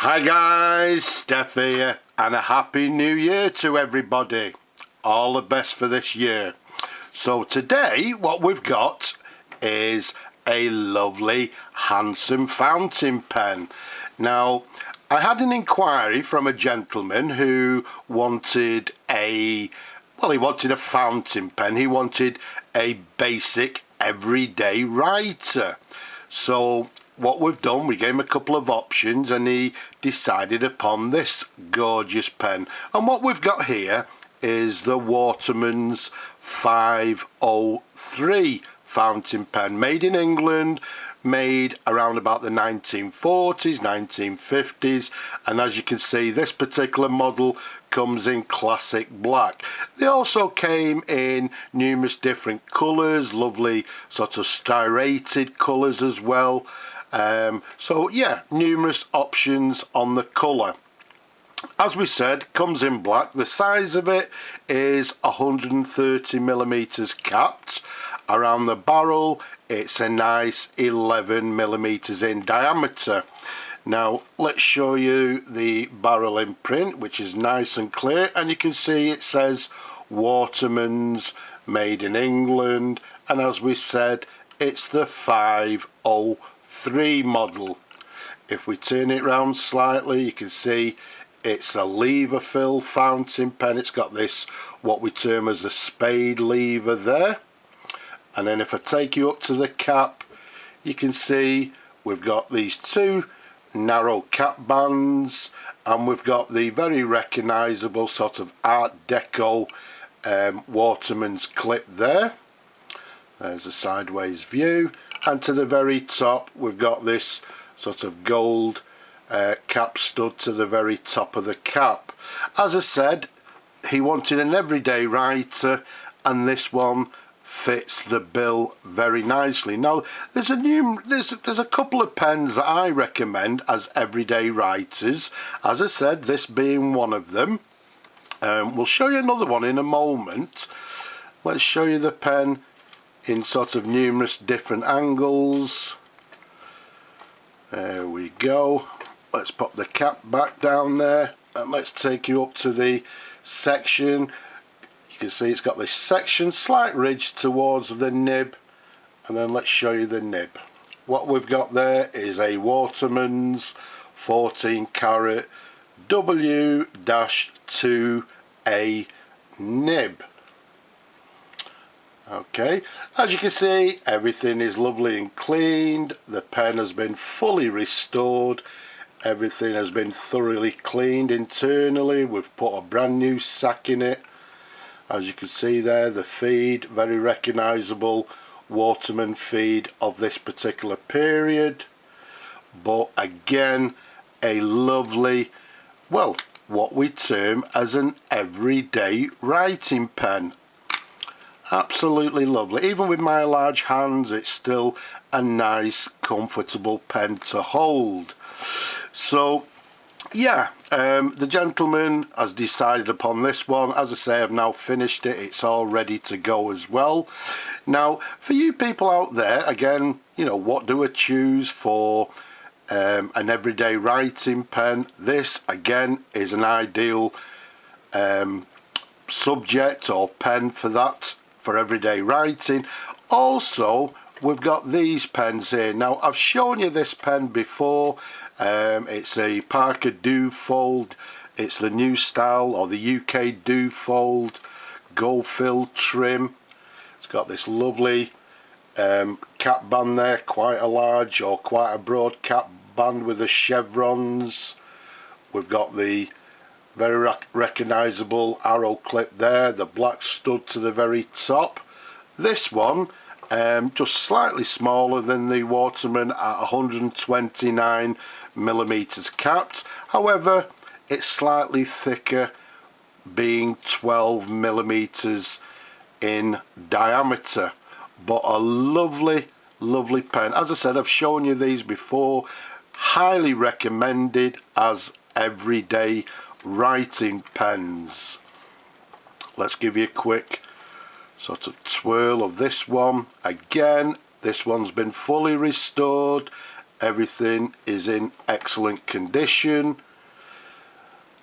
Hi guys, Steph here, and a happy new year to everybody. All the best for this year. So today what we've got is a lovely handsome fountain pen. Now I had an inquiry from a gentleman who wanted he wanted a fountain pen. He wanted a basic everyday writer. So what we've done, we gave him a couple of options and he decided upon this gorgeous pen. And what we've got here is the Watermans 503 fountain pen, made in England, made around about the 1940s, 1950s, and as you can see, this particular model comes in classic black. They also came in numerous different colours, lovely sort of striated colours as well. So yeah, numerous options on the colour. As we said, comes in black. The size of it is 130mm capped. Around the barrel, it's a nice 11mm in diameter. Now let's show you the barrel imprint, which is nice and clear, and you can see it says Watermans, made in England, and as we said, it's the 503 model. If we turn it round slightly, you can see it's a lever fill fountain pen. It's got this, what we term as a spade lever there. And then if I take you up to the cap, you can see we've got these two narrow cap bands, and we've got the very recognisable sort of Art Deco Watermans clip there. There's a sideways view, and to the very top we've got this sort of gold cap stud to the very top of the cap. As I said, he wanted an everyday writer, and this one fits the bill very nicely. Now there's a couple of pens that I recommend as everyday writers, as I said, this being one of them. We'll show you another one in a moment. Let's show you the pen in sort of numerous different angles. There we go. Let's pop the cap back down there, and let's take you up to the section. You can see it's got this section, slight ridge towards the nib, and then let's show you the nib. What we've got there is a Watermans 14 carat W-2A nib. Okay, as you can see, everything is lovely and cleaned. The pen has been fully restored. Everything has been thoroughly cleaned internally. We've put a brand new sack in it. As you can see there, the feed, very recognisable Waterman feed of this particular period. But again, a lovely, well, what we term as an everyday writing pen. Absolutely lovely. Even with my large hands, it's still a nice, comfortable pen to hold. So yeah, the gentleman has decided upon this one. As I say, I've now finished it. It's all ready to go as well. Now, for you people out there, again, you know, what do I choose for an everyday writing pen? This, again, is an ideal subject or pen for that, for everyday writing. Also, we've got these pens here. Now, I've shown you this pen before. It's a Parker Dufold. It's the new style, or the UK Dufold gold fill trim. It's got this lovely cap band there, quite a large or quite a broad cap band with the chevrons. We've got the very recognisable arrow clip there, the black stud to the very top. This one just slightly smaller than the Waterman at 129mm capped. However, it's slightly thicker, being 12mm in diameter. But a lovely, lovely pen. As I said, I've shown you these before. Highly recommended as everyday writing pens. Let's give you a quick sort of twirl of this one. Again, this one's been fully restored. everything is in excellent condition.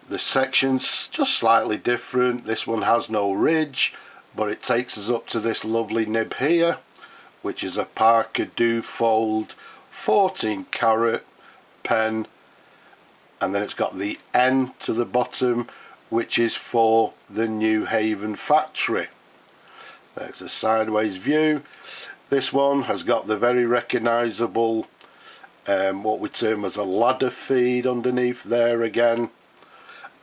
The section's just slightly different. This one has no ridge, but it takes us up to this lovely nib here, which is a Parker Dufold 14 carat pen, and then it's got the N to the bottom, which is for the New Haven factory. There's a sideways view. This one has got the very recognisable what we term as a ladder feed underneath there again,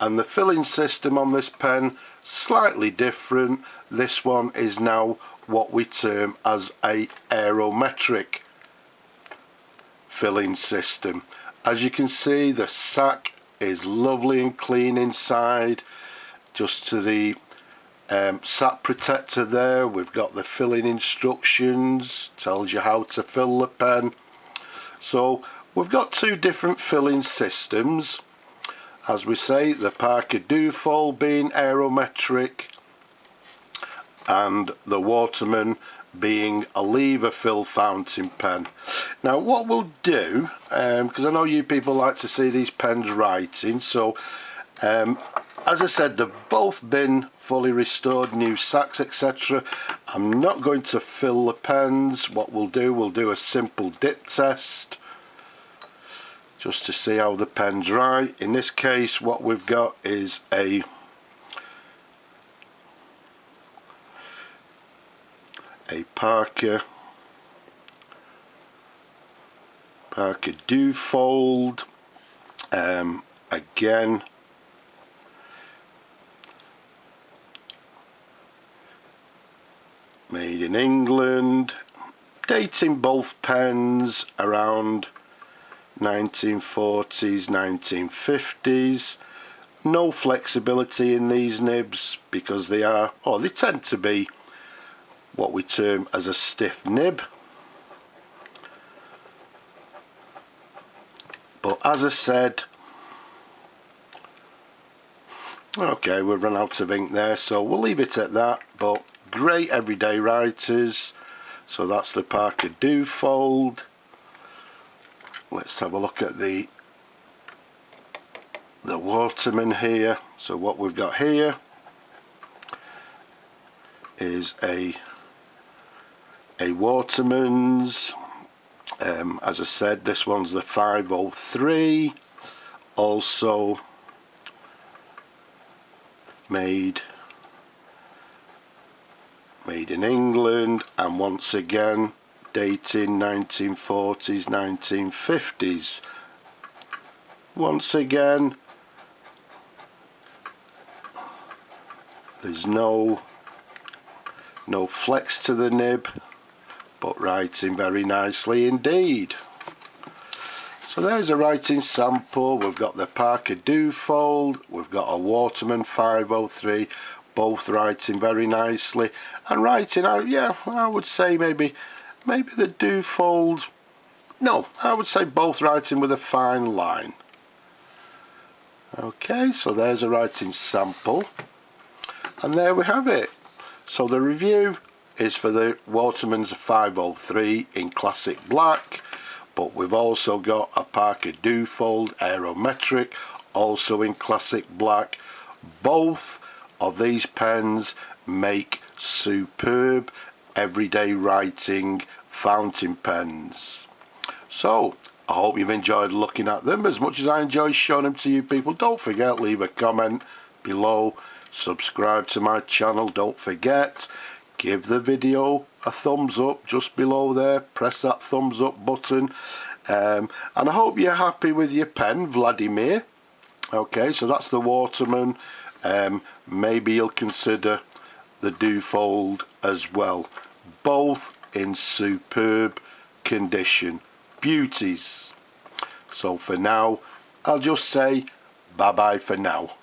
and the filling system on this pen slightly different. This one is now what we term as a aerometric filling system. As you can see, the sack is lovely and clean inside. Just to the sack protector there, we've got the filling instructions, tells you how to fill the pen. So we've got two different filling systems, as we say, the Parker Dufold being aerometric and the Waterman being a lever fill fountain pen. Now what we'll do, because I know you people like to see these pens writing, so as I said, they've both been fully restored, new sacks, etc. I'm not going to fill the pens. What we'll do a simple dip test just to see how the pens write. In this case, what we've got is a Parker Dufold, again made in England, dating both pens around 1940s, 1950s. No flexibility in these nibs because they tend to be what we term as a stiff nib. But as I said, okay, we've run out of ink there, so we'll leave it at that. But great everyday writers. So that's the Parker Dufold. Let's have a look at the Waterman here. So what we've got here is a Watermans. As I said, this one's the 503, also made in England, and once again dating 1940s, 1950s. Once again, there's no flex to the nib, but writing very nicely indeed. So there's a writing sample. We've got the Parker Dufold, we've got a Waterman 503, both writing very nicely, and writing out, yeah, I would say maybe the Dufold, no, I would say both writing with a fine line. Okay, so there's a writing sample, and there we have it. So the review is for the Waterman's 503 in classic black, but we've also got a Parker Dufold aerometric, also in classic black. Both of these pens make superb everyday writing fountain pens. So I hope you've enjoyed looking at them as much as I enjoy showing them to you people. Don't forget, leave a comment below, subscribe to my channel, don't forget, give the video a thumbs up just below there, press that thumbs up button, and I hope you're happy with your pen, Vladimir. Okay, so that's the Waterman. Maybe you'll consider the Dufold as well. Both in superb condition, beauties. So for now, I'll just say bye bye for now.